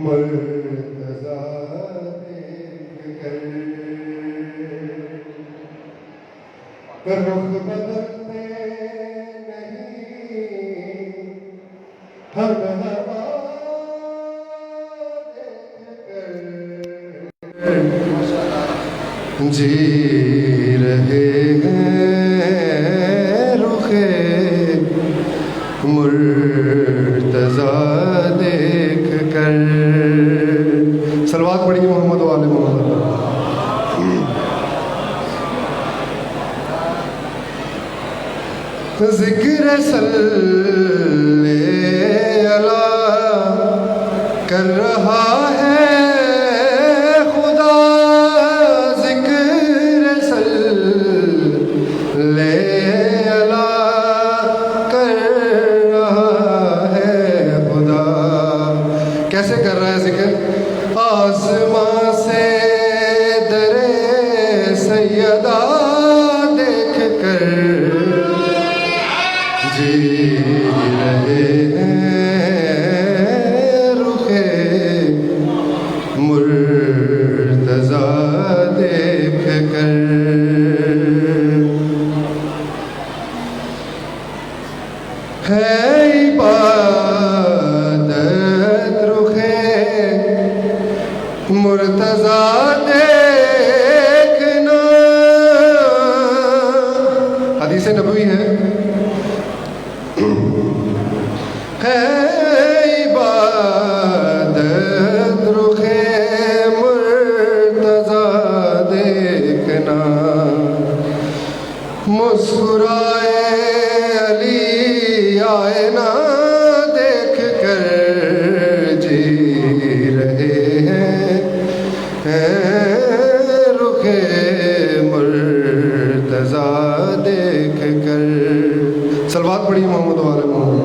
مرتضیٰ دیکھ کر رخ بدلتے نہیں ہم ہوا دیکھ کر جی رہے ہیں رخ مرتضیٰ دیکھ کر. صلوات پڑھیے محمد و آل محمد. ذکر صلی اللہ کر رہا ہے خدا, ذکر صلی اللہ کر رہا ہے خدا. کیسے کر رہا ہے ذکر؟ آسمان سے در سیدہ دیکھ کر جی رہے ہیں رخ مرتضیٰ دیکھ کر. ہے عبادت رخ مرتضیٰ دیکھنا. حدیث نبوی ہے عبادت رخ مرتضیٰ دیکھنا. مسکرائے علی آئینہ دیکھ کر جی رہے ہیں رخ مرتضیٰ دیکھ کر. صلوات پڑھیے محمد و آل محمد.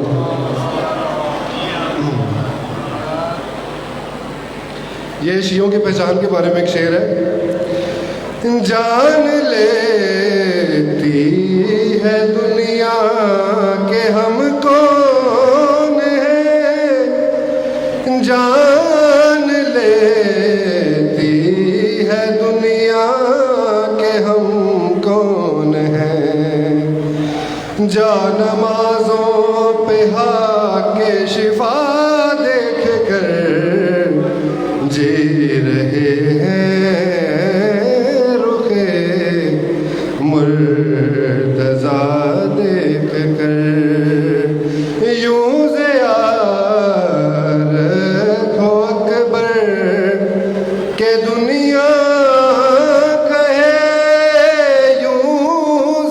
یہ شیعوں کی پہچان کے بارے میں ایک شعر ہے. جان لیتی ہے دنیا کہ ہم کون ہیں, جان لیتی ہے دنیا کہ ہم کون ہیں. جا نمازوں پہ حق شفا دیکھ کر جی رہے ہیں رخ مرتضیٰ دیکھ کر. یوں زیارت ہو اکبر کہ دنیا کہے, یوں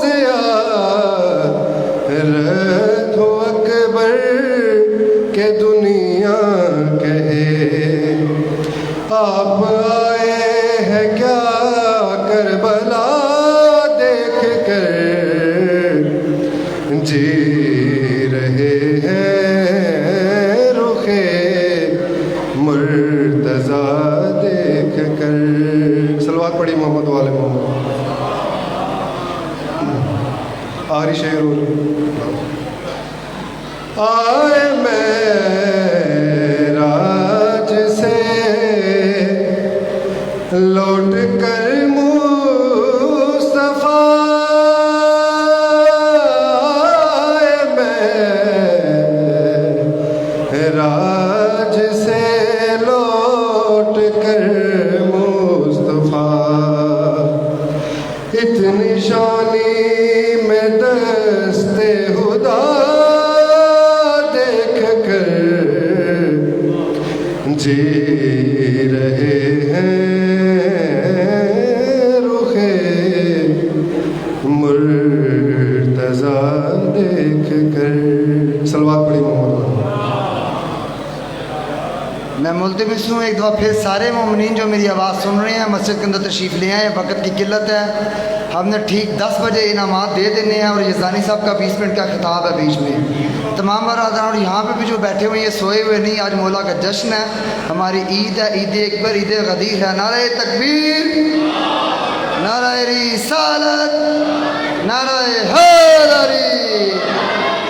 زیارت ہو اکبر کہ دنیا کہے. آپ آئے ہیں کیا کربلا دیکھ کر جی رہے ہیں رخ مرتضیٰ دیکھ کر. صلوات پڑھی محمد و آل محمد. آخری شعر آئے معراج سے لوٹ کر مصطفیٰ, آئے معراج سے لوٹ کر مصطفیٰ. اتنی شانی میں دست خدا دیکھ کر جی رہے ہیں رخ مرتضیٰ دیکھ کر. صلوات پڑھی محمد. میں ملتمس ہوں ایک دفعہ پھر سارے مومنین جو میری آواز سن رہے ہیں مسجد کے اندر تشریف لے آئیں. وقت کی قلت ہے, ہم نے ٹھیک 10 بجے انعامات دے دینے ہیں اور یہ ثانی صاحب کا 20 منٹ کا خطاب ہے بیچ میں. تمام برادران اور یہاں پہ بھی جو بیٹھے ہوئے ہیں یہ سوئے ہوئے نہیں, آج مولا کا جشن ہے, ہماری عید ہے, عید اکبر, عید غدیر ہے. نعرہ تکبیر, نعرہ رسالت, نعرہ حیدری.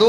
2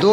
2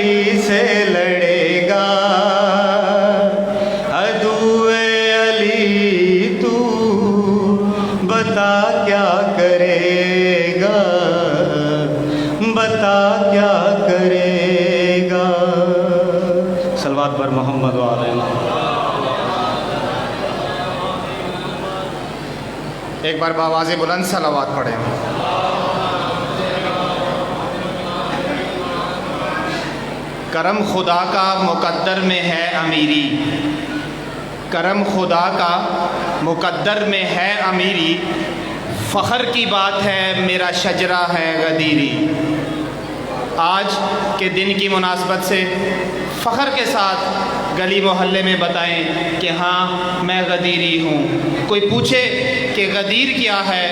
علی سے لڑے گا عدوِ علی تو بتا کیا کرے گا بتا کیا کرے گا صلوات پر محمد و آل محمد ایک بار بآواز بلند صلوات پڑھیں کرم خدا کا مقدر میں ہے امیری کرم خدا کا مقدر میں ہے امیری فخر کی بات ہے میرا شجرہ ہے غدیری آج کے دن کی مناسبت سے فخر کے ساتھ گلی محلے میں بتائیں کہ ہاں میں غدیری ہوں کوئی پوچھے کہ غدیر کیا ہے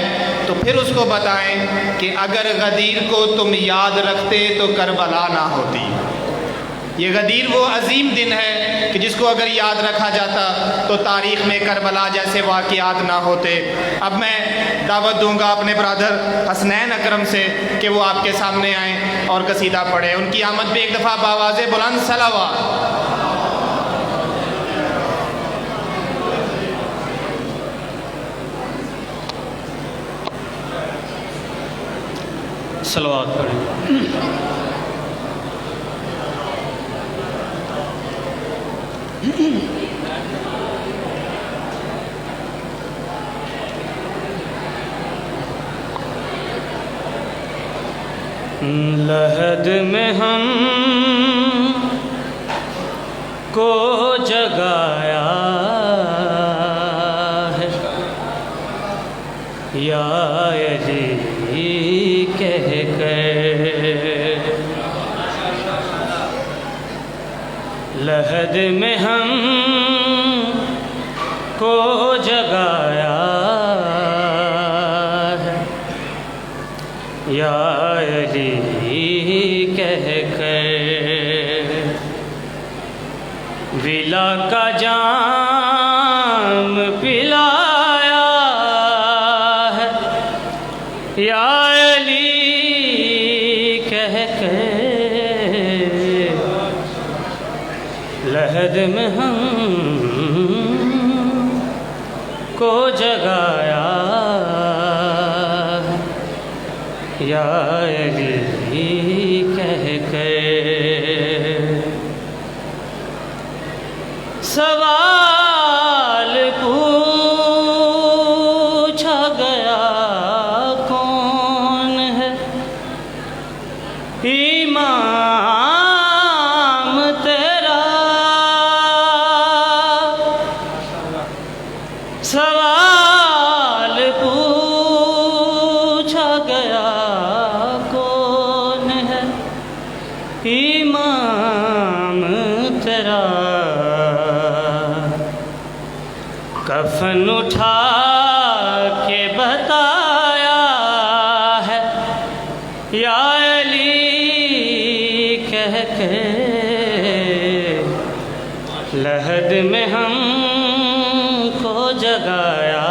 تو پھر اس کو بتائیں کہ اگر غدیر کو تم یاد رکھتے تو کربلا نہ ہوتی یہ غدیر وہ عظیم دن ہے کہ جس کو اگر یاد رکھا جاتا تو تاریخ میں کربلا جیسے واقعات نہ ہوتے اب میں دعوت دوں گا اپنے برادر حسنین اکرم سے کہ وہ آپ کے سامنے آئیں اور قصیدہ پڑھیں ان کی آمد پہ ایک دفعہ بآواز بلند صلوات صلوات پڑھیں لحد میں ہم کو جگایا ہے یا علی کہہ کر لحد میں ہم کو جگایا ہے یا علی کہہ کر ولا کا جام پلایا ہے یا علی کہہ کر لحد میں ہم کو جگایا یا علی کہہ کر سوال پوچھا گیا کون ہے امام تیرا سوال پوچھا گیا کون ہے امام تیرا کفن اٹھا کے بتایا ہے یا علی کہہ کے لحد میں ہم کو جگایا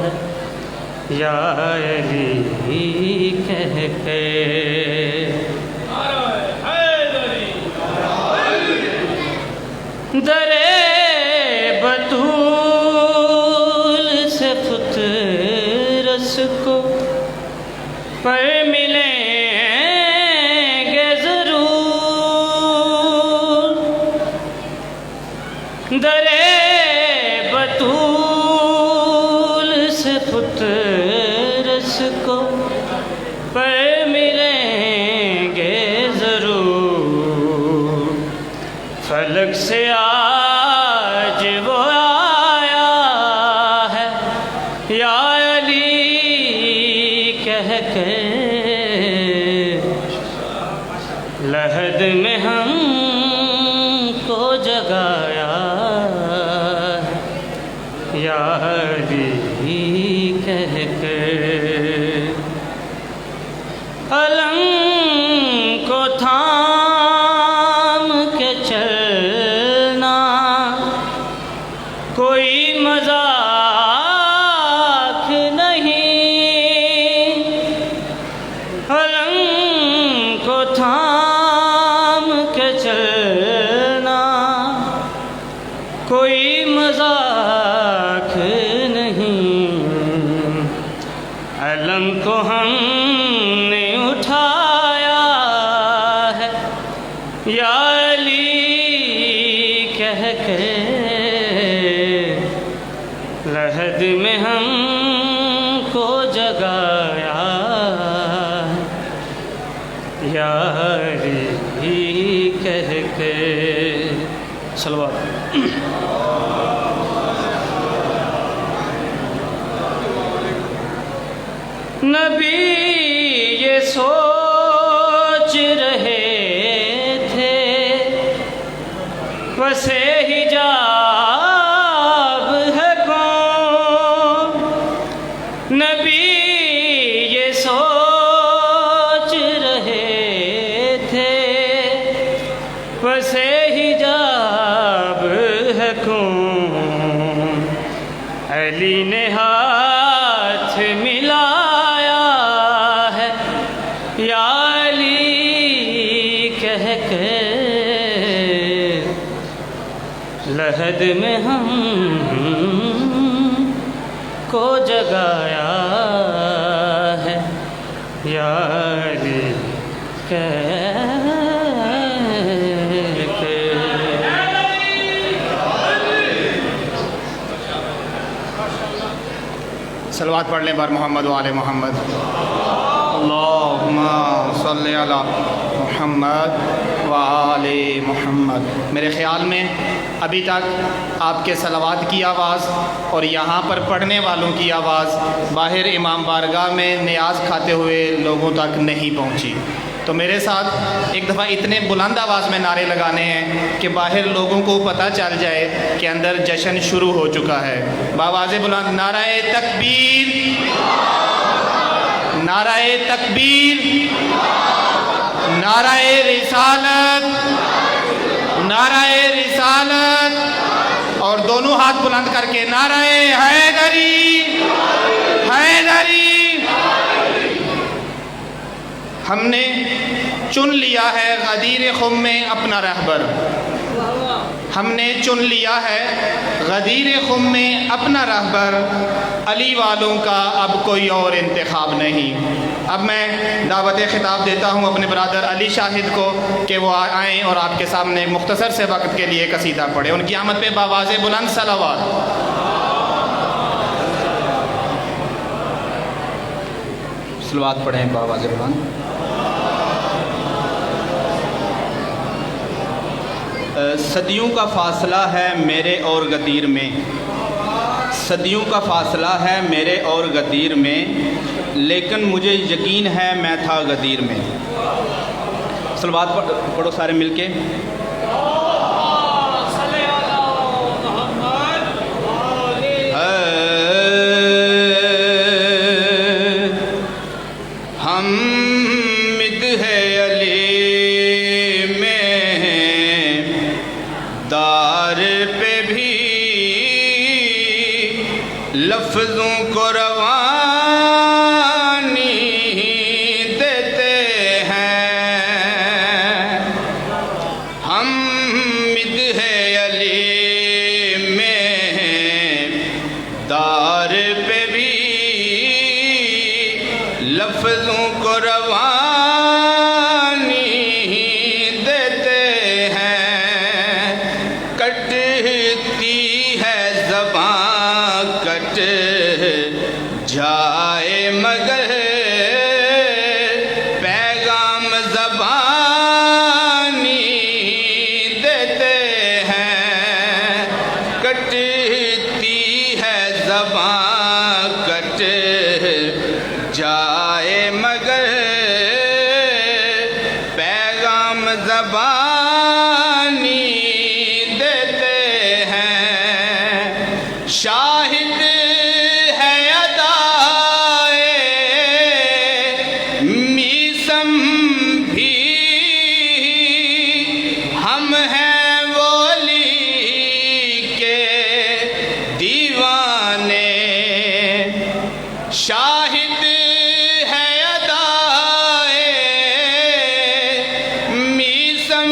ہے یا علی کہہ کے درے بطول سے فطرس کو پر ملیں گے ضرور درے بطول سے فطرس کو پر ملیں گے ضرور فلک سے آج وہ آیا ہے یا علی کہہ کے لحد میں ہم کو جگایا یا علی کہہ کے علم کو تھام کے چلنا کوئی مذاق نہیں علم کو تھام چلنا کوئی مذاق نہیں، علم تو ہم نے اٹھایا ہے یا علی کہہ کے، لحد میں ہم کو جگایا ہے یا علی کہہ کے۔ صلوات۔ نبی یہ سوچ رہے تھے وسے حجاب ہے کون، نبی یہ سوچ رہے تھے وسے حجاب ہے کون، علی نے ہاتھ ملایا ہے یا علی کہہ کے، لحد میں ہم کو جگایا ہے یا علی کہہ کے۔ صلوات پڑھ لیں بار محمد و آل محمد۔ اللہم صلی علی محمد و آل محمد۔ میرے خیال میں ابھی تک آپ کے صلوات کی آواز اور یہاں پر پڑھنے والوں کی آواز باہر امام بارگاہ میں نیاز کھاتے ہوئے لوگوں تک نہیں پہنچی، تو میرے ساتھ ایک دفعہ اتنے بلند آواز میں نعرے لگانے ہیں کہ باہر لوگوں کو پتہ چل جائے کہ اندر جشن شروع ہو چکا ہے۔ بآواز بلند نعرہ تکبیر، نعرہ تکبیر، نعرہ رسالت، نعرہ رسالت، اور دونوں ہاتھ بلند کر کے نعرہ حیدری، حیدری۔ ہم نے چن لیا ہے غدیر خم میں اپنا رہبر، ہم نے چن لیا ہے غدیر خم میں اپنا رہبر، علی والوں کا اب کوئی اور انتخاب نہیں۔ اب میں دعوت خطاب دیتا ہوں اپنے برادر علی شاہد کو کہ وہ آئیں اور آپ کے سامنے مختصر سے وقت کے لیے قصیدہ پڑھیں۔ ان کی آمد پہ بآواز بلند صلوات۔ صلوات پڑھیں بآواز بلند۔ صدیوں کا فاصلہ ہے میرے اور غدیر میں، صدیوں کا فاصلہ ہے میرے اور غدیر میں، لیکن مجھے یقین ہے میں تھا غدیر میں۔ صلوات پڑھو سارے مل کے۔ لفظوں کو روانی دیتے ہیں، ہم مدح علی میں دار پہ بھی لفظوں کو روانی دیتے ہیں، کٹتی ہے زبان کٹ جائے مگر پیغام زبانی دیتے ہیں، کٹتی ہے زبان کٹ جائے مگر پیغام زبانی دیتے ہیں، شاہد ہے ادائے میسم بھی، ہم ہیں ولی کے دیوانے، شاہد ہے ادائے میسم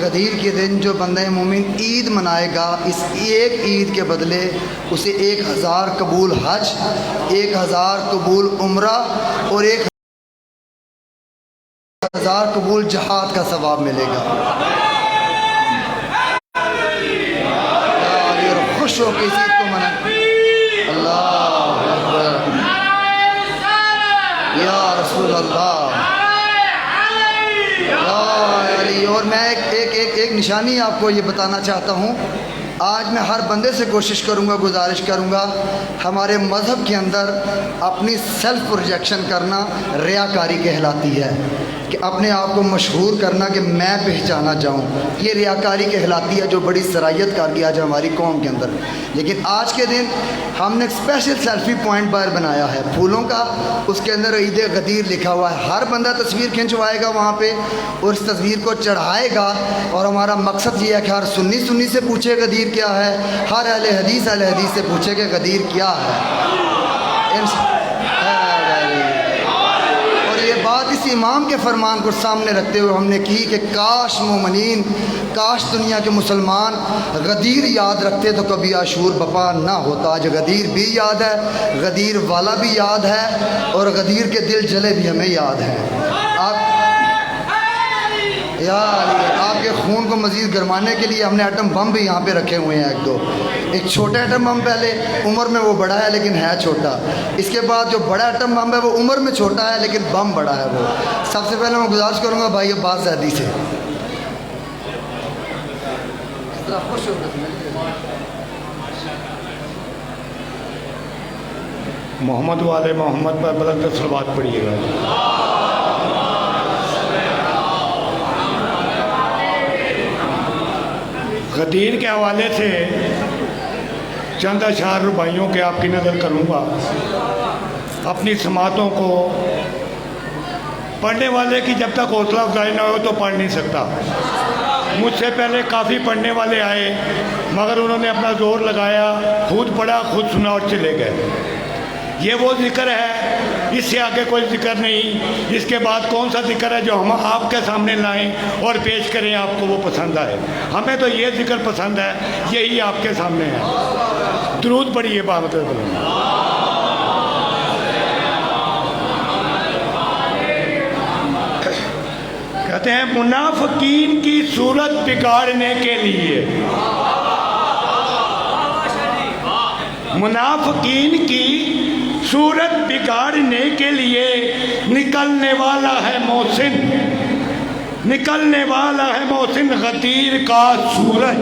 غدیر کے دن جو بندہ مومن عید منائے گا، اس ایک عید کے بدلے اسے 1000 قبول حج، 1000 قبول عمرہ اور 1000 قبول جہاد کا ثواب ملے گا۔ اور خوش ہو کے اس عید کو منا۔ اللہ اکبر یا رسول اللہ۔ اور میں ایک نشانی آپ کو یہ بتانا چاہتا ہوں، آج میں ہر بندے سے کوشش کروں گا، گزارش کروں گا، ہمارے مذہب کے اندر اپنی سیلف پروجیکشن کرنا ریاکاری کہلاتی ہے، کہ اپنے آپ کو مشہور کرنا کہ میں پہچانا جاؤں، یہ ریاکاری کہلاتی ہے، جو بڑی صلاحیت کار کی آج ہماری قوم کے اندر۔ لیکن آج کے دن ہم نے ایک اسپیشل سیلفی پوائنٹ باہر بنایا ہے پھولوں کا، اس کے اندر عید غدیر لکھا ہوا ہے، ہر بندہ تصویر کھنچوائے گا وہاں پہ اور اس تصویر کو چڑھائے گا، اور ہمارا مقصد یہ ہے کہ ہر سنی سے پوچھے غدیر کیا ہے، ہر اہل حدیث سے پوچھے کہ غدیر کیا ہے۔ بات اس امام کے فرمان کو سامنے رکھتے ہوئے ہم نے کی کہ کاش مومنین، کاش دنیا کے مسلمان غدیر یاد رکھتے تو کبھی عاشور بپا نہ ہوتا۔ آج غدیر بھی یاد ہے، غدیر والا بھی یاد ہے، اور غدیر کے دل جلے بھی ہمیں یاد ہیں۔ آپ کے خون کو مزید گرمانے کے لیے ہم نے ایٹم بم بھی یہاں پہ رکھے ہوئے ہیں، ایک چھوٹا ایٹم بم پہلے، عمر میں وہ بڑا ہے لیکن ہے چھوٹا، اس کے بعد جو بڑا ایٹم بم ہے وہ عمر میں چھوٹا ہے لیکن بم بڑا ہے وہ۔ سب سے پہلے میں گزارش کروں گا بھائی عباس زیدی سے۔ محمد والے محمد پر بلند صلوات پڑھیے گا۔ غدیر کے حوالے سے چند اشعار رباعیوں کے آپ کی نظر کروں گا۔ اپنی سماعتوں کو پڑھنے والے کی جب تک حوصلہ افزائی نہ ہو تو پڑھ نہیں سکتا۔ مجھ سے پہلے کافی پڑھنے والے آئے مگر انہوں نے اپنا زور لگایا، خود پڑھا، خود سنا اور چلے گئے۔ یہ وہ ذکر ہے، اس سے آگے کوئی ذکر نہیں۔ اس کے بعد کون سا ذکر ہے جو ہم آپ کے سامنے لائیں اور پیش کریں، آپ کو وہ پسند آئے؟ ہمیں تو یہ ذکر پسند ہے، یہی آپ کے سامنے ہے۔ درود پڑھیے بابت بلند۔ کہتے ہیں منافقین کی صورت بگاڑنے کے لیے، منافقین کی صورت بگاڑنے کے لیے نکلنے والا ہے محسن، نکلنے والا ہے محسن غدیر کا سورج۔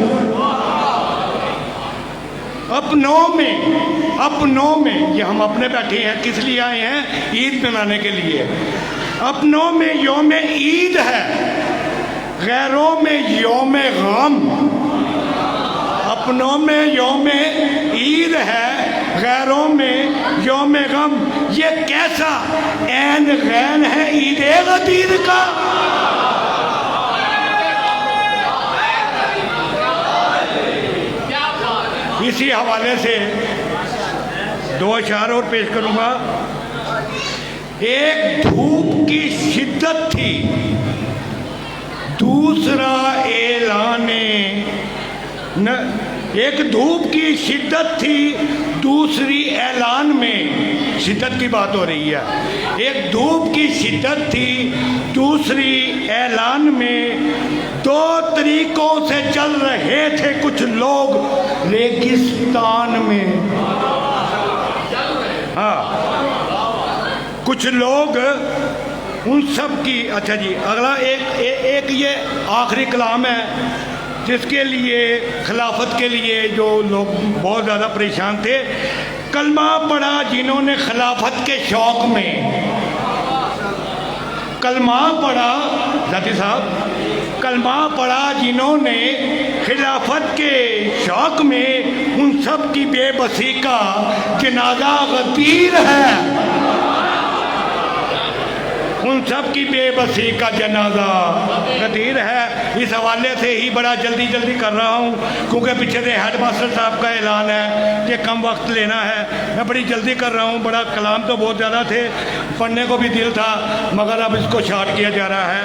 اپنوں میں یہ ہم اپنے بیٹھے ہیں، کس لیے آئے ہیں؟ عید منانے کے لیے۔ اپنوں میں یوم عید ہے، غیروں میں یوم غم۔ اپنوں میں یوم عید ہے، غیروں میں یوم غم۔ یہ کیسا عین غین ہے عید غدیر کا؟ اسی حوالے سے دو اشعار اور پیش کروں گا۔ ایک دھوپ کی شدت تھی، دوسرا اعلان ایک دھوپ کی شدت تھی، دوسری اعلان میں، شدت کی بات ہو رہی ہے۔ ایک دھوپ کی شدت تھی، دوسری اعلان میں، دو طریقوں سے چل رہے تھے کچھ لوگ ریگستان میں۔ ہاں، کچھ لوگ ان سب کی۔ اچھا جی، اگلا ایک یہ آخری کلام ہے جس کے لیے خلافت کے لیے جو لوگ بہت زیادہ پریشان تھے۔ کلمہ پڑھا جنہوں نے خلافت کے شوق میں، کلمہ پڑھا ذاتی صاحب، کلمہ پڑھا جنہوں نے خلافت کے شوق میں، ان سب کی بے بسی کا جنازہ غدیر ہے، ان سب کی بے بسی کا جنازہ غدیر ہے۔ اس حوالے سے ہی بڑا جلدی کر رہا ہوں کیونکہ پیچھے سے ہیڈ ماسٹر صاحب کا اعلان ہے کہ کم وقت لینا ہے، میں بڑی جلدی کر رہا ہوں۔ بڑا کلام تو بہت زیادہ تھے، پڑھنے کو بھی دل تھا مگر اب اس کو شارٹ کیا جا رہا ہے۔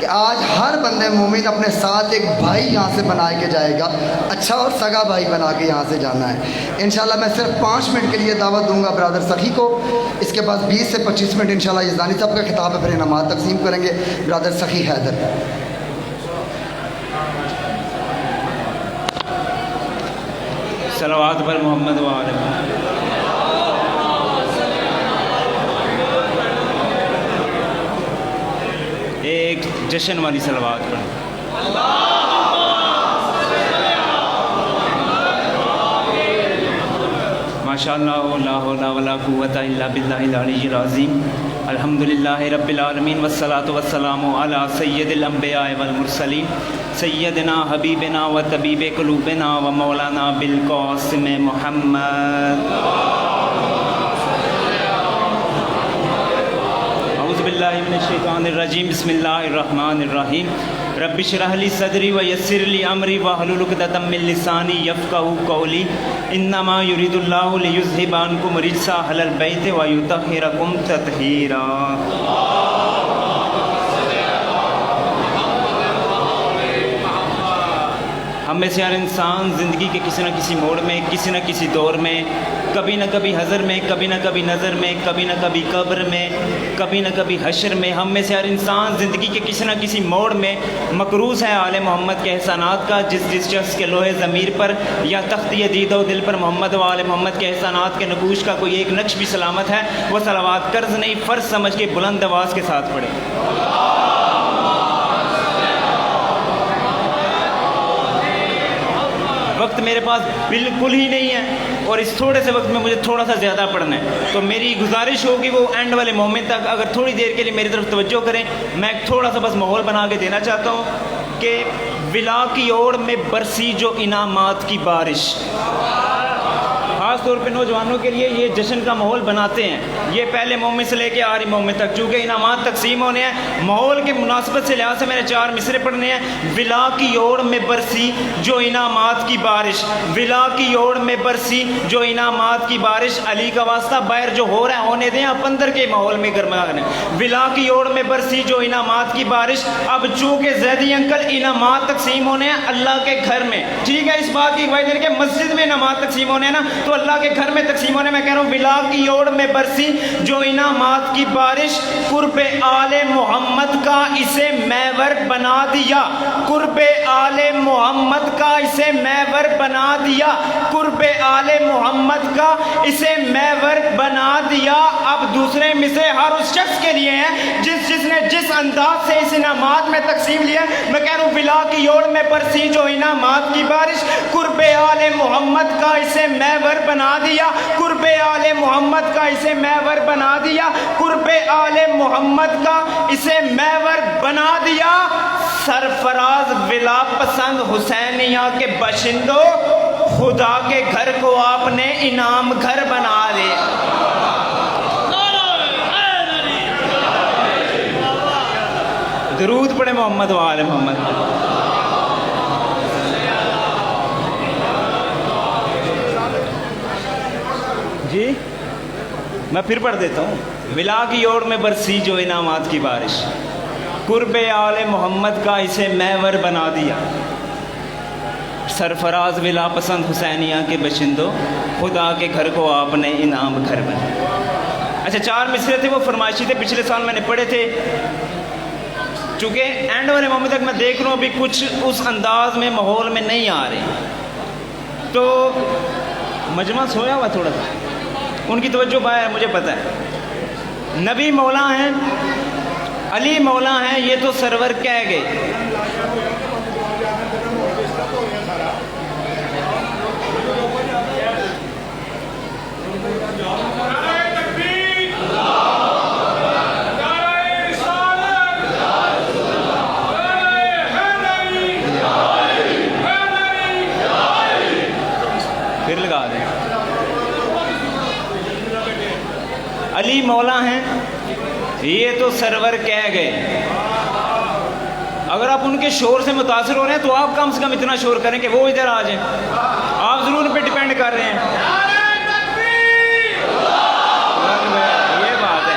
کہ آج ہر بندے مومن اپنے ساتھ ایک بھائی یہاں سے بنا کے جائے گا, اچھا اور سگا بھائی بنا کے یہاں سے جانا ہے انشاءاللہ. میں صرف 5 منٹ کے لیے دعوت دوں گا برادر سخی کو, اس کے بعد 20 سے 25 منٹ انشاءاللہ یزدانی صاحب کا خطاب ہے, پھر انعامات تقسیم کریں گے. برادر سخی حیدر. صلوات پر محمد و آل محمد. ایک جشن والی صلوات پڑھیں. ماشاء اللہ لا حول ولا قوۃ الا باللہ العلی العظیم. الحمدللہ رب العالمین والصلاۃ والسلام علی سید الانبیاء والمرسلین سیدنا حبیبنا و طبیب قلوبنا و مولانا بالقاسم محمد. اعوذ باللہ من الشیطان الرجیم. بسم اللہ الرحمن الرحیم. رب اشرح لی صدری ویسر لی امری واحلل عقدۃ من لسانی یفقهوا قولی. انما یرید اللہ لیذھب عنکم الرجس اہل البیت ویطہرکم تطہیرا. ہم میں سے ہر انسان زندگی کے کسی نہ کسی موڑ میں, کسی نہ کسی دور میں, کبھی نہ کبھی حضر میں, کبھی نہ کبھی نظر میں, کبھی نہ کبھی قبر میں, کبھی نہ کبھی حشر میں, ہم میں سے ہر انسان زندگی کے کسی نہ کسی موڑ میں مقروض ہے آل محمد کے احسانات کا. جس شخص کے لوہے ضمیر پر یا تختی دید و دل پر محمد و آل محمد کے احسانات کے نقوش کا کوئی ایک نقش بھی سلامت ہے, وہ صلوات قرض نہیں فرض سمجھ کے بلند آواز کے ساتھ پڑھے. وقت میرے پاس بالکل ہی نہیں ہے اور اس تھوڑے سے وقت میں مجھے تھوڑا سا زیادہ پڑھنا ہے, تو میری گزارش ہوگی وہ اینڈ والے مومنٹ تک اگر تھوڑی دیر کے لیے میری طرف توجہ کریں. میں تھوڑا سا بس ماحول بنا کے دینا چاہتا ہوں کہ ولا کی اوڑ میں برسی جو انعامات کی بارش. خاص طور پہ نوجوانوں کے لیے یہ جشن کا ماحول بناتے ہیں. یہ پہلے مومن سے لے کے آخری مومن تک, چونکہ انعامات تقسیم ہونے ہیں, ماحول کے مناسبت سے لحاظ سے میں نے 4 مصرے پڑھنے ہیں. ولا کی اوڑ میں برسی جو انعامات کی بارش. ولا کی اوڑ میں برسی جو انعامات کی بارش. علی کا واسطہ باہر جو ہو رہا ہے ہونے دیں, آپ اندر کے ماحول میں گرما رہے ہیں. ولا کی اوڑ میں برسی جو انعامات کی بارش. اب چونکہ زیدی انکل انعامات تقسیم ہونے ہیں اللہ کے گھر میں, ٹھیک ہے, اس بات کی گواہی دے کہ مسجد میں انعامات تقسیم ہونے ہیں نا, تو اللہ کے گھر میں تقسیم ہونے. میں کہہ رہا ہوں ولا کی اوڑ میں برسی جو انعامات کی بارش. قرب آل محمد کا اسے محور بنا دیا. قرب آل محمد کا اسے محور بنا دیا. قرب آل محمد کا اسے محور بنا دیا. اب دوسرے مصرے ہر اس شخص کے لیے ہیں جس نے جس انداز سے اس انعامات میں تقسیم لیا. میں کہہ رہا ہوں ولا کی اوڑ میں برسی جو انعامات کی بارش. قرب آل محمد کا اسے محور بنا دیا. قرب آل محمد کا اسے محور بنا دیا. قرب آل محمد کا اسے محور بنا دیا. سرفراز ولا پسند حسینیہ کے باشندوں, خدا کے گھر کو آپ نے انعام گھر بنا لیا. درود پڑھے محمد و آل محمد. جی میں پھر پڑھ دیتا ہوں. ولا کی اوڑ میں برسی جو انعامات کی بارش. قرب آل محمد کا اسے محور بنا دیا. سرفراز ولا پسند حسینیہ کے باشندوں, خدا کے گھر کو آپ نے انعام گھر بنا. اچھا 4 مصرے تھے, وہ فرمائشی تھے, پچھلے سال میں نے پڑھے تھے. چونکہ اینڈ والے مومنٹ تک میں دیکھ رہا ہوں ابھی کچھ اس انداز میں ماحول میں نہیں آ رہے, تو مجمع سویا ہوا تھوڑا سا, ان کی توجہ باہر ہے, مجھے پتہ ہے. نبی مولا ہیں, علی مولا ہیں, یہ تو سرور کہہ گئے. پھر لگا دیں. علی مولا ہیں, یہ تو سرور کہہ گئے. اگر آپ ان کے شور سے متاثر ہو رہے ہیں تو آپ کم سے کم اتنا شور کریں کہ وہ ادھر آ جائیں. آپ ضرور ان پہ ڈیپینڈ کر رہے ہیں. یہ بات ہے.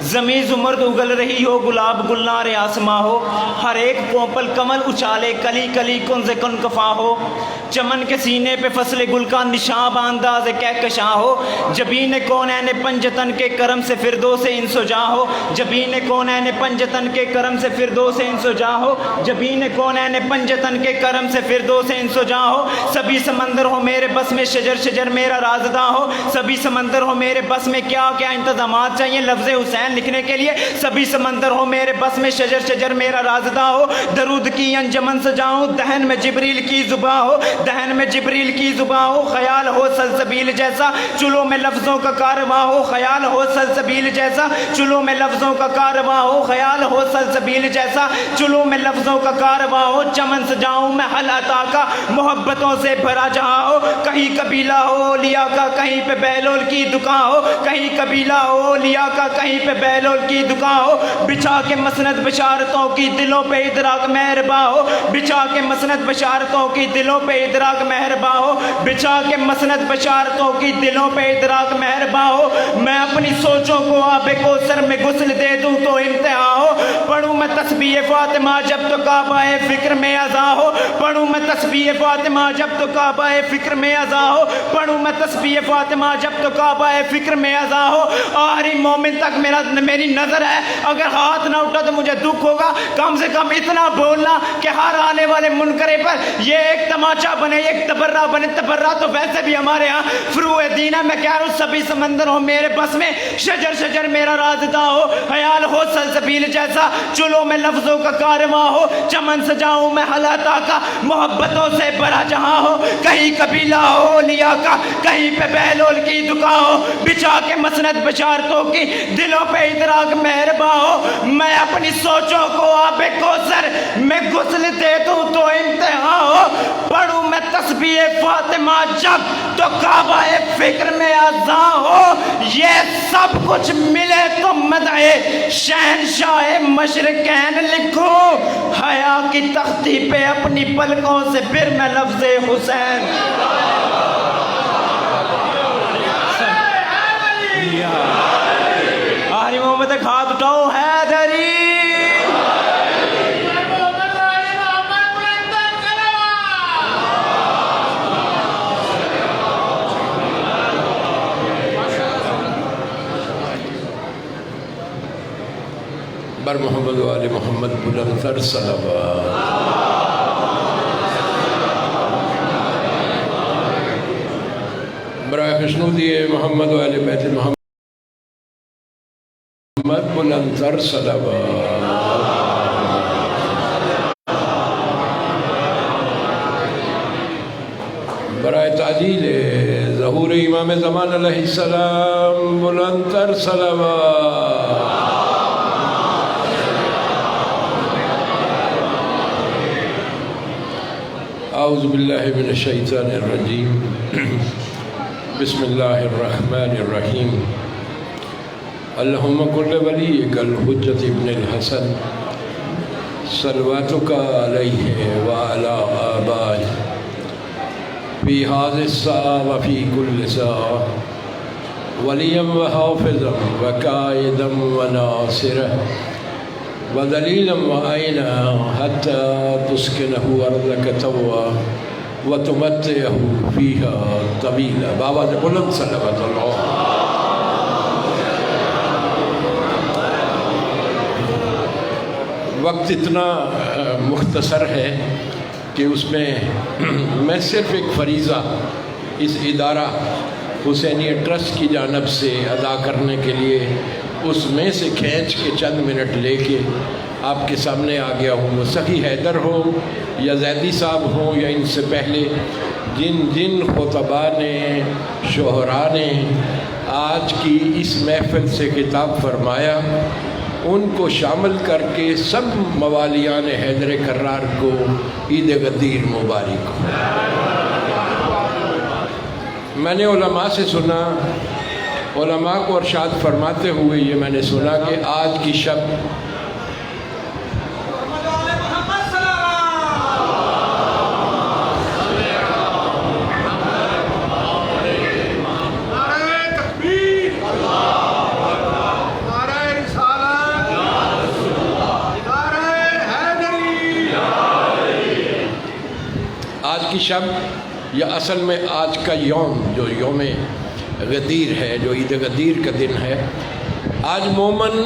زمیں زمرد اگل رہی ہو، گلاب گلنار آسماں ہو، ہر ایک کوپل کمل اچالے، کلی کلی کنز کن کفا ہو، چمن کے سینے پہ فصل گل کا نشان بانداز کہکشاں ہو، جبین کونین پنجتن کے کرم سے فردوس انس و جاں ہو، جبین کونین پنجتن کے کرم سے فردوس انس و جاں ہو، جبین کونین پنجتن کے کرم سے فردوس انس و جاں ہو، سبھی سمندر ہو میرے بس میں، شجر شجر میرا رازداں ہو، سبھی سمندر ہو میرے بس میں، کیا کیا انتظامات چاہیے لفظ حسین لکھنے کے لیے، سبھی سمندر ہو میرے بس میں، شجر شجر میرا رازداں ہو، درود کی انجمن سجاؤں، دہن میں جبریل کی زباں ہو، دہن میں جبریل کی زباں ہو، خیال ہو سلسبیل جیسا چلو میں لفظوں کا کارواں ہو، خیال ہو سلسبیل جیسا چلو میں لفظوں کا کارواں ہو، خیال ہو سلسبیل جیسا چلو میں لفظوں کا کارواں ہو، چمن سجاؤں میں حل عطا کا محبتوں سے بھرا جہاں ہو، کہیں قبیلہ ہو اولیاء کا کہیں پہ بیلول کی دکان ہو، کہیں قبیلہ ہو اولیاء کا کہیں پہ بیلول کی دکان ہو، بچھا کے مسند بشارتوں کی دلوں پہ ادراک مہرباں ہو، بچھا کے مسند بشارتوں کی دلوں پہ ادراک مہرباں ہو، بچھا کے مسند بشارتوں کی دلوں پہ ادراک مہرباں ہو، میں اپنی سوچوں کو آب کوثر میں غسل دے دوں تو امتحان ہو، پڑھوں میں تسبیح فاطمہ جب تو کعبہ فکر میں اذاں ہو، پڑھوں میں تسبیح فاطمہ جب تو کعبہ فکر میں اذاں ہو، پڑھوں میں تسبیح فاطمہ جب تو کعبہ فکر میں اذاں ہو، آخری مومن تک میری نظر ہے، اگر ہاتھ نہ اٹھا تو مجھے دکھ ہوگا، کم سے کم اتنا بولنا کہ ہر آنے والے منکرے پر یہ ایک تماچا بنے، ایک تبرہ بنے، تبرہ تو ویسے بھی ہمارے ہاں فروع دین ہے، میں کہہ رہا ہوں سبھی سمندر ہو میرے بس میں، شجر شجر میرا رازداں ہو، خیال ہو سلسبیل جیسا چلو میں لفظوں کا کارواں ہو، چمن سجاؤں میں حل عطا کا محبتوں سے بھرا جہاں ہو، کہیں قبیلہ ہو اولیاء کا کہیں پہ بیلول کی دکان ہو، بچھا کے مسند بشارتوں کی دلوں پہ ادراک مہرباں ہو، میں اپنی سوچوں کو آب کوثر میں غسل دے دوں تو امتحان ہو، پڑھوں میں تسبیح فاطمہ جب تو کعبہ فکر میں اذاں ہو، یہ سب کچھ ملے تو مدح شہنشاہ مشرقین لکھوں، حیا کی تختی پہ اپنی پلکوں سے پھر میں لفظ حسین آخری محمد ایک ہاتھ اٹھاؤ، حیدری بر محمد و آل محمد بلندتر صلوات. برائے خوشنودی محمد و آل بیت محمد بلندتر صلوات. برائے تعجیل ظہور امام زمان علیہ السلام بلندتر صلوات. اعوذ باللہ من الشیطان الرجیم. بسم اللہ الرحمن الرحیم. اللہم کل ولیک الحجت ابن الحسن صلواتک علیہ وعلا آبائہ فی هذه الساعة وفي كل ساعة وليا وحافظا وقائدا وناصرا ودليلا وعينا حتى تسكنه أرضك طوعا وتمتعه فيها طويلا. بابا نے بلند صلوات اللہ. وقت اتنا مختصر ہے کہ اس میں صرف ایک فریضہ اس ادارہ حسینیہ ٹرسٹ کی جانب سے ادا کرنے کے لیے اس میں سے کھینچ کے چند منٹ لے کے آپ کے سامنے آ گیا ہوں. وہ سخی حیدر ہو یا زیدی صاحب ہوں یا ان سے پہلے جن خطباء نے شعراء نے آج کی اس محفل سے خطاب فرمایا ان کو شامل کر کے سب موالیان حیدر کرار کو عید غدیر مبارک ہو. میں نے علماء سے سنا، علماء کو ارشاد فرماتے ہوئے یہ میں نے سنا کہ آج کی شب کی شب یا اصل میں آج کا یوم جو یوم غدیر ہے، جو عید غدیر کا دن ہے، آج مومن،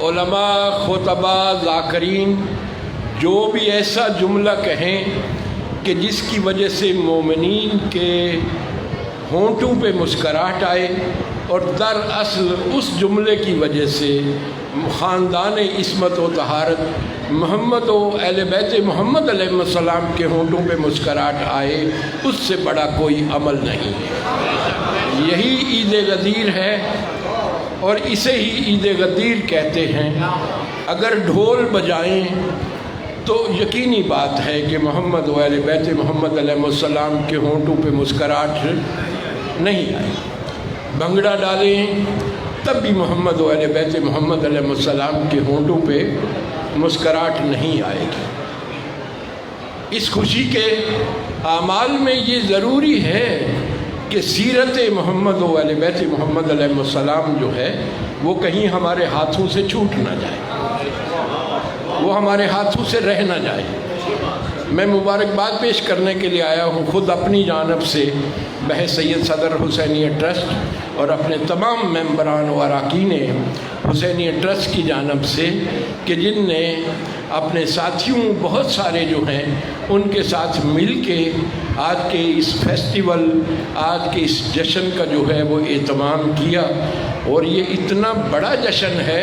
علماء، خطباء، ذاکرین جو بھی ایسا جملہ کہیں کہ جس کی وجہ سے مومنین کے ہونٹوں پہ مسکراہٹ آئے، اور دراصل اس جملے کی وجہ سے خاندان عصمت و طہارت محمد و اہل بیت محمد علیہ السلام کے ہونٹوں پہ مسکراہٹ آئے، اس سے بڑا کوئی عمل نہیں ہے۔ یہی عید غدیر ہے اور اسے ہی عید غدیر کہتے ہیں۔ اگر ڈھول بجائیں تو یقینی بات ہے کہ محمد و اہل بیت محمد علیہ السلام کے ہونٹوں پہ مسکراہٹ نہیں آئی۔ بھنگڑا ڈالیں تب بھی محمد و اہل بیت محمد علیہ السلام کے ہونٹوں پہ مسکراہٹ نہیں آئے گی۔ اس خوشی کے اعمال میں یہ ضروری ہے کہ سیرت محمد و اہل بیت محمد علیہ السلام جو ہے وہ کہیں ہمارے ہاتھوں سے چھوٹ نہ جائے، وہ ہمارے ہاتھوں سے رہ نہ جائے۔ میں مبارکباد پیش کرنے کے لیے آیا ہوں خود اپنی جانب سے بحث سید صدر حسینیہ ٹرسٹ اور اپنے تمام ممبران و اراکین حسینیہ ٹرسٹ کی جانب سے، کہ جن نے اپنے ساتھیوں بہت سارے جو ہیں ان کے ساتھ مل کے آج کے اس فیسٹیول، آج کے اس جشن کا جو ہے وہ اہتمام کیا۔ اور یہ اتنا بڑا جشن ہے،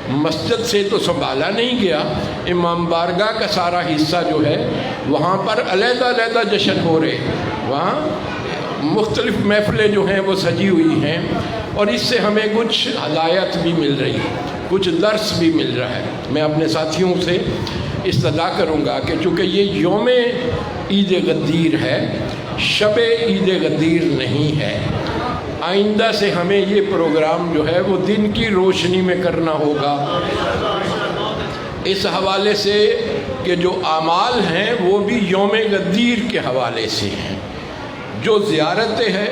مسجد سے تو سنبھالا نہیں گیا، امام بارگاہ کا سارا حصہ جو ہے وہاں پر علیحدہ علیحدہ جشن ہو رہے، وہاں مختلف محفلیں جو ہیں وہ سجی ہوئی ہیں، اور اس سے ہمیں کچھ ہدایت بھی مل رہی ہے، کچھ درس بھی مل رہا ہے۔ میں اپنے ساتھیوں سے استدعا کروں گا کہ چونکہ یہ یوم عید غدیر ہے، شب عید غدیر نہیں ہے، آئندہ سے ہمیں یہ پروگرام جو ہے وہ دن کی روشنی میں کرنا ہوگا، اس حوالے سے کہ جو اعمال ہیں وہ بھی یوم غدیر کے حوالے سے ہیں۔ جو زیارت ہے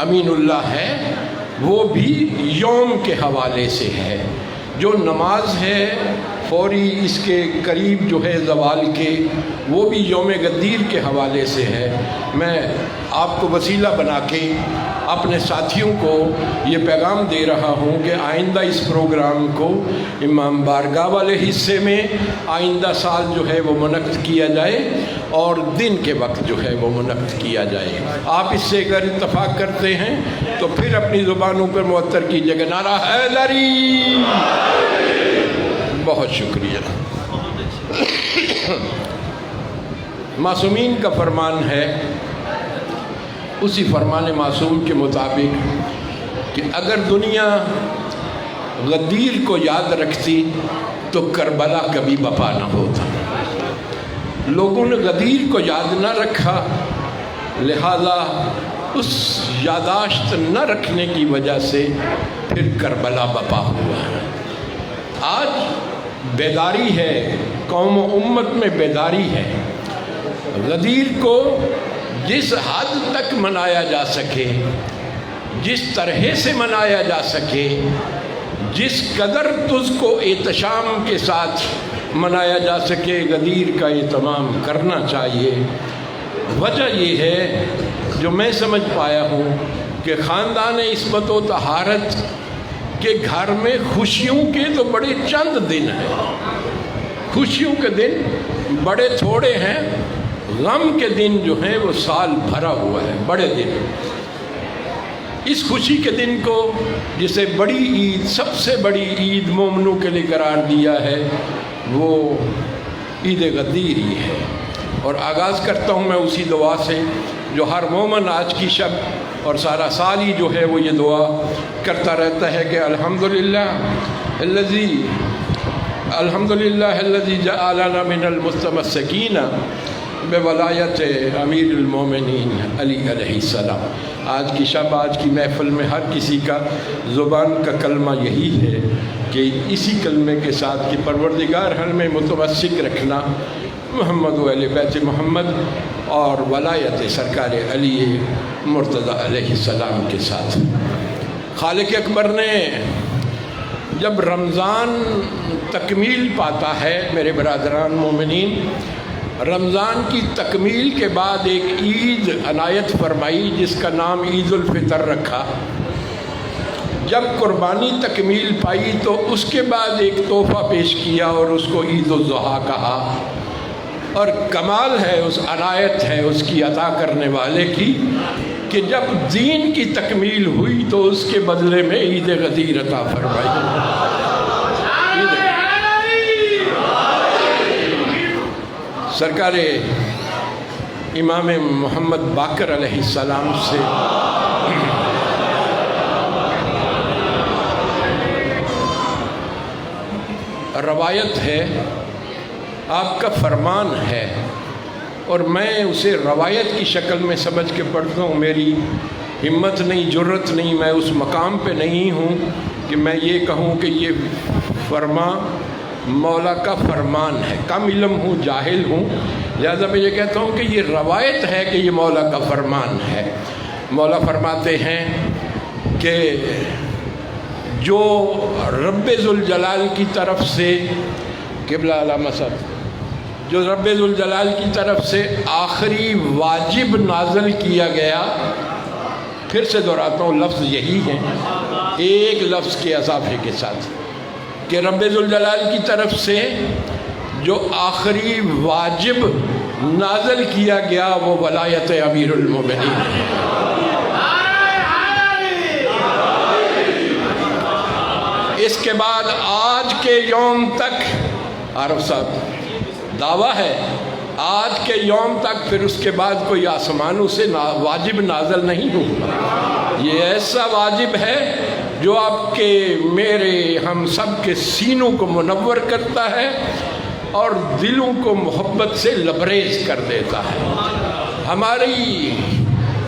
امین اللہ ہے وہ بھی یوم کے حوالے سے ہے، جو نماز ہے فوری اس کے قریب جو ہے زوال کے، وہ بھی یوم غدیر کے حوالے سے ہے۔ میں آپ کو وسیلہ بنا کے اپنے ساتھیوں کو یہ پیغام دے رہا ہوں کہ آئندہ اس پروگرام کو امام بارگاہ والے حصے میں آئندہ سال جو ہے وہ منعقد کیا جائے، اور دن کے وقت جو ہے وہ منعقد کیا جائے۔ آپ اس سے اگر اتفاق کرتے ہیں تو پھر اپنی زبانوں پر معطر کیجیے گا نعرہ حیدری۔ بہت شکریہ۔ معصومین کا فرمان ہے، اسی فرمان معصوم کے مطابق کہ اگر دنیا غدیر کو یاد رکھتی تو کربلا کبھی بپا نہ ہوتا۔ لوگوں نے غدیر کو یاد نہ رکھا، لہذا اس یاداشت نہ رکھنے کی وجہ سے پھر کربلا بپا ہوا ہے۔ آج بیداری ہے، قوم و امت میں بیداری ہے۔ غدیر کو جس حد تک منایا جا سکے، جس طرح سے منایا جا سکے، جس قدر تجھ کو احتشام کے ساتھ منایا جا سکے، غدیر کا اہتمام کرنا چاہیے۔ وجہ یہ ہے جو میں سمجھ پایا ہوں کہ خاندان عصمت و طہارت کے گھر میں خوشیوں کے تو بڑے چند دن ہیں، خوشیوں کے دن بڑے تھوڑے ہیں، غم کے دن جو ہیں وہ سال بھرا ہوا ہے، بڑے دن۔ اس خوشی کے دن کو جسے بڑی عید، سب سے بڑی عید مومنوں کے لیے قرار دیا ہے، وہ عید غدیر ہی ہے۔ اور آغاز کرتا ہوں میں اسی دعا سے جو ہر مومن آج کی شب اور سارا سال ہی جو ہے وہ یہ دعا کرتا رہتا ہے کہ الحمدللہ الذی جعلنا من المتمسکین بولایت امیر المومنین علی علیہ السلام۔ آج کی شب، آج کی محفل میں ہر کسی کا زبان کا کلمہ یہی ہے کہ اسی کلمے کے ساتھ کہ پروردگار ہمیں متمسک رکھنا محمد و اہل بیت محمد اور ولایت سرکار علی مرتضی علیہ السلام کے ساتھ۔ خالق اکبر نے جب رمضان تکمیل پاتا ہے میرے برادران مومنین، رمضان کی تکمیل کے بعد ایک عید عنایت فرمائی جس کا نام عید الفطر رکھا۔ جب قربانی تکمیل پائی تو اس کے بعد ایک تحفہ پیش کیا اور اس کو عید الضحیٰ کہا، اور کمال ہے اس عنایت ہے اس کی عطا کرنے والے کی کہ جب دین کی تکمیل ہوئی تو اس کے بدلے میں عید غدیر عطا فرمائی۔ سرکار امام محمد باقر علیہ السلام سے روایت ہے، آپ کا فرمان ہے، اور میں اسے روایت کی شکل میں سمجھ کے پڑھتا ہوں۔ میری ہمت نہیں، جرت نہیں، میں اس مقام پہ نہیں ہوں کہ میں یہ کہوں کہ یہ مولا کا فرمان ہے۔ کم علم ہوں، جاہل ہوں، لہذا میں یہ کہتا ہوں کہ یہ روایت ہے کہ یہ مولا کا فرمان ہے۔ مولا فرماتے ہیں کہ جو رب ذوالجلال کی طرف سے قبلہ علامہ صاحب، جو رب ذوالجلال کی طرف سے آخری واجب نازل کیا گیا، پھر سے دہراتا ہوں لفظ یہی ہے، ایک لفظ کے اضافے کے ساتھ، کہ رب ذوالجلال کی طرف سے جو آخری واجب نازل کیا گیا وہ ولایت امیر المومنین ہے۔ اس کے بعد آج کے یوم تک، عارف صاحب دعویٰ ہے، آج کے یوم تک پھر اس کے بعد کوئی آسمانوں سے واجب نازل نہیں ہوا۔ یہ ایسا واجب ہے جو آپ کے، میرے، ہم سب کے سینوں کو منور کرتا ہے اور دلوں کو محبت سے لبریز کر دیتا ہے۔ ہماری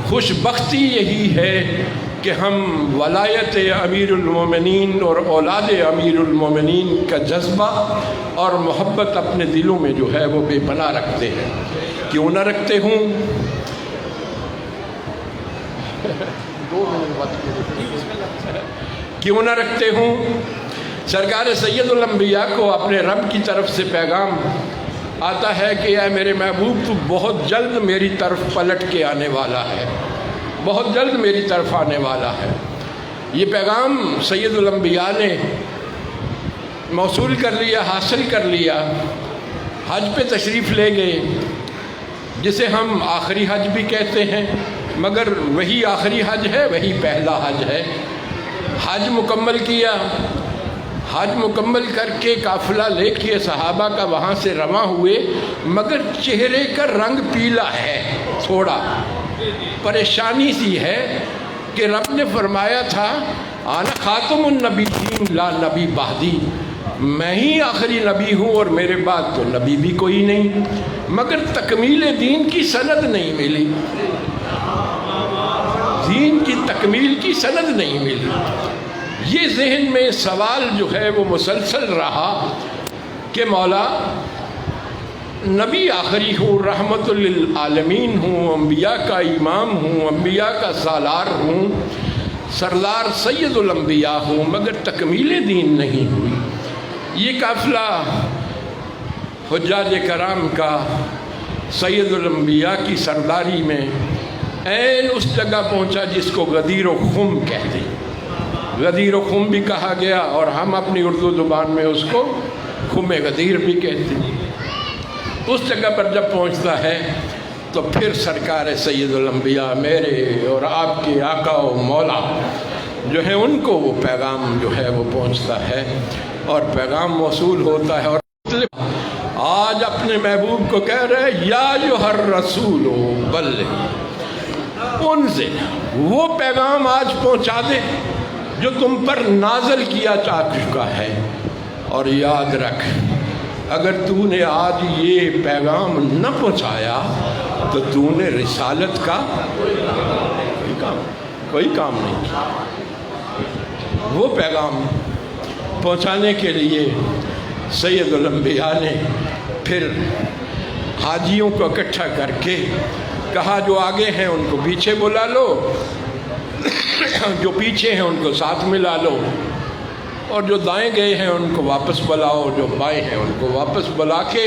خوش بختی یہی ہے کہ ہم ولایت امیر المومنین اور اولاد امیر المومنین کا جذبہ اور محبت اپنے دلوں میں جو ہے وہ بے پناہ رکھتے ہیں۔ کیوں نہ رکھتے ہوں؟ کیوں نہ رکھتے ہوں؟ سرکار سید الانبیاء کو اپنے رب کی طرف سے پیغام آتا ہے کہ اے میرے محبوب، تو بہت جلد میری طرف پلٹ کے آنے والا ہے، بہت جلد میری طرف آنے والا ہے۔ یہ پیغام سید الانبیاء نے موصول کر لیا، حاصل کر لیا، حج پہ تشریف لے گئے، جسے ہم آخری حج بھی کہتے ہیں، مگر وہی آخری حج ہے، وہی پہلا حج ہے۔ حج مکمل کیا، حج مکمل کر کے قافلہ لے کے صحابہ کا وہاں سے رواں ہوئے، مگر چہرے کا رنگ پیلا ہے، تھوڑا پریشانی سی ہے کہ رب نے فرمایا تھا آنا خاتم النبیین لا نبی بعدی، میں ہی آخری نبی ہوں اور میرے بعد تو نبی بھی کوئی نہیں، مگر تکمیل دین کی سند نہیں ملی، دین کی تکمیل کی سند نہیں ملی۔ یہ ذہن میں سوال جو ہے وہ مسلسل رہا کہ مولا، نبی آخری ہوں، رحمت للعالمین ہوں، انبیاء کا امام ہوں، انبیاء کا سالار ہوں، سردار سید الانبیاء ہوں، مگر تکمیل دین نہیں ہوئی۔ یہ قافلہ حجاج کرام کا سید الانبیاء کی سرداری میں عین اس جگہ پہنچا جس کو غدیر و خم کہتے ہیں، غدیر و خم بھی کہا گیا، اور ہم اپنی اردو زبان میں اس کو خم غدیر بھی کہتے ہیں۔ اس جگہ پر جب پہنچتا ہے تو پھر سرکار سید الانبیاء، میرے اور آپ کے آقا و مولا جو ہے، ان کو وہ پیغام جو ہے وہ پہنچتا ہے اور پیغام موصول ہوتا ہے، اور آج اپنے محبوب کو کہہ رہے ہیں یا ایھا الرسول بلغ، ان سے وہ پیغام آج پہنچا دے جو تم پر نازل کیا جا چکا ہے، اور یاد رکھ اگر تو نے آج یہ پیغام نہ پہنچایا تو تو نے رسالت کا کوئی کام نہیں کیا۔ وہ پیغام پہنچانے کے لیے سید الانبیاء نے پھر حاجیوں کو اکٹھا کر کے کہا جو آگے ہیں ان کو پیچھے بلا لو، جو پیچھے ہیں ان کو ساتھ ملا لو، اور جو دائیں گئے ہیں ان کو واپس بلاؤ، جو بائیں ہیں ان کو واپس بلا کے